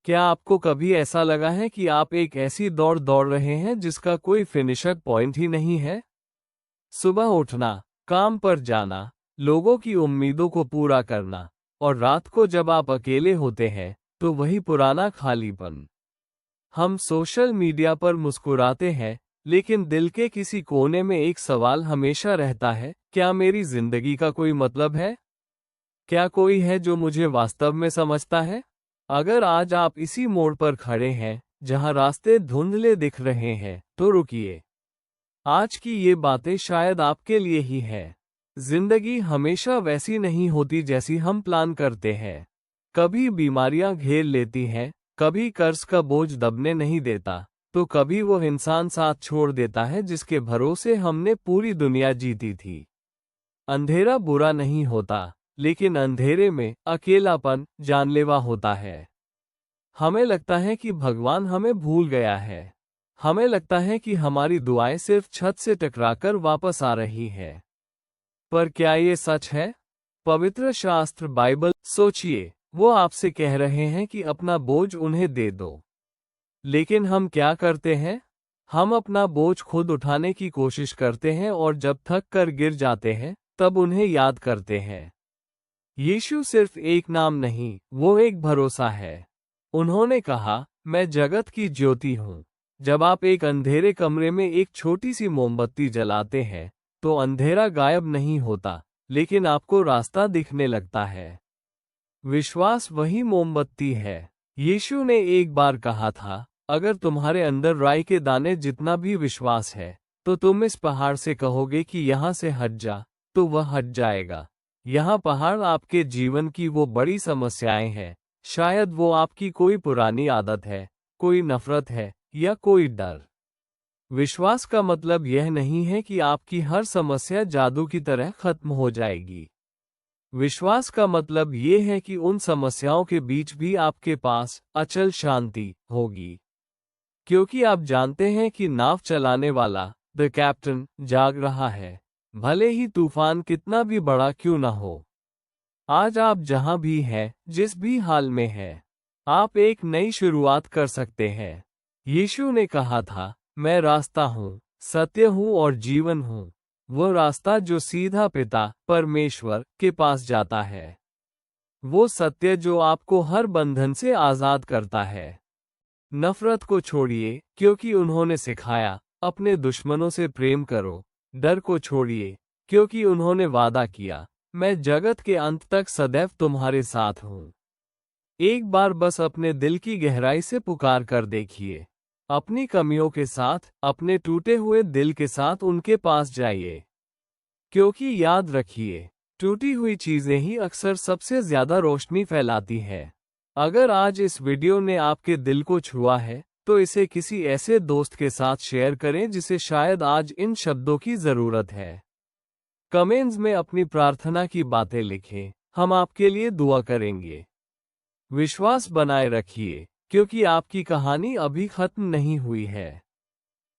क्या आपको कभी ऐसा लगा है कि आप एक ऐसी दौड़ दौड़ रहे हैं जिसका कोई फिनिशर पॉइंट ही नहीं है? सुबह उठना, काम पर जाना, लोगों की उम्मीदों को पूरा करना, और रात को जब आप अकेले होते हैं तो वही पुराना खालीपन। हम सोशल मीडिया पर मुस्कुराते हैं, लेकिन दिल के किसी कोने में एक सवाल हमेशा रहता है, क्या मेरी जिंदगी का कोई मतलब है? क्या कोई है जो मुझे वास्तव में समझता है? अगर आज आप इसी मोड़ पर खड़े हैं, जहां रास्ते धुंधले दिख रहे हैं, तो रुकिए। आज की ये बातें शायद आपके लिए ही है। जिंदगी हमेशा वैसी नहीं होती जैसी हम प्लान करते हैं। कभी बीमारियां घेर लेती हैं, कभी कर्ज का बोझ दबने नहीं देता, तो कभी वो इंसान साथ छोड़ देता है जिसके भरोसे हमने पूरी दुनिया जीती थी। अंधेरा बुरा नहीं होता, लेकिन अंधेरे में अकेलापन जानलेवा होता है। हमें लगता है कि भगवान हमें भूल गया है। हमें लगता है कि हमारी दुआएं सिर्फ छत से टकराकर वापस आ रही हैं। पर क्या ये सच है? पवित्र शास्त्र बाइबल, सोचिए, वो आपसे कह रहे हैं कि अपना बोझ उन्हें दे दो। लेकिन हम क्या करते हैं? हम अपना बोझ खुद उठाने की कोशिश करते हैं और जब थक कर गिर जाते हैं, तब उन्हें याद करते हैं। यीशु सिर्फ एक नाम नहीं, वो एक भरोसा है। उन्होंने कहा, मैं जगत की ज्योति हूँ। जब आप एक अंधेरे कमरे में एक छोटी सी मोमबत्ती जलाते हैं, तो अंधेरा गायब नहीं होता, लेकिन आपको रास्ता दिखने लगता है। विश्वास वही मोमबत्ती है। यीशु ने एक बार कहा था, अगर तुम्हारे अंदर राई के दाने जितना भी विश्वास है, तो तुम इस पहाड़ से कहोगे कि यहाँ से हट जा, तो वह हट जाएगा। यहाँ पहाड़ आपके जीवन की वो बड़ी समस्याएं हैं। शायद वो आपकी कोई पुरानी आदत है, कोई नफरत है, या कोई डर। विश्वास का मतलब यह नहीं है कि आपकी हर समस्या जादू की तरह खत्म हो जाएगी। विश्वास का मतलब ये है कि उन समस्याओं के बीच भी आपके पास अचल शांति होगी। क्योंकि आप जानते हैं कि नाव चलाने वाला, द कैप्टन, जाग रहा है, भले ही तूफान कितना भी बड़ा क्यों न हो। आज आप जहां भी हैं, जिस भी हाल में हैं, आप एक नई शुरुआत कर सकते हैं। यीशु ने कहा था, मैं रास्ता हूँ, सत्य हूँ और जीवन हूँ। वो रास्ता जो सीधा पिता परमेश्वर के पास जाता है। वो सत्य जो आपको हर बंधन से आजाद करता है। नफरत को छोड़िए, क्योंकि उन्होंने सिखाया, अपने दुश्मनों से प्रेम करो। डर को छोड़िए, क्योंकि उन्होंने वादा किया, मैं जगत के अंत तक सदैव तुम्हारे साथ हूँ। एक बार बस अपने दिल की गहराई से पुकार कर देखिए। अपनी कमियों के साथ, अपने टूटे हुए दिल के साथ उनके पास जाइए। क्योंकि याद रखिए, टूटी हुई चीजें ही अक्सर सबसे ज्यादा रोशनी फैलाती हैं। अगर आज इस वीडियो ने आपके दिल को छुआ है, तो इसे किसी ऐसे दोस्त के साथ शेयर करें जिसे शायद आज इन शब्दों की जरूरत है। कमेंट्स में अपनी प्रार्थना की बातें लिखें, हम आपके लिए दुआ करेंगे। विश्वास बनाए रखिए, क्योंकि आपकी कहानी अभी खत्म नहीं हुई है।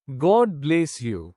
God bless you.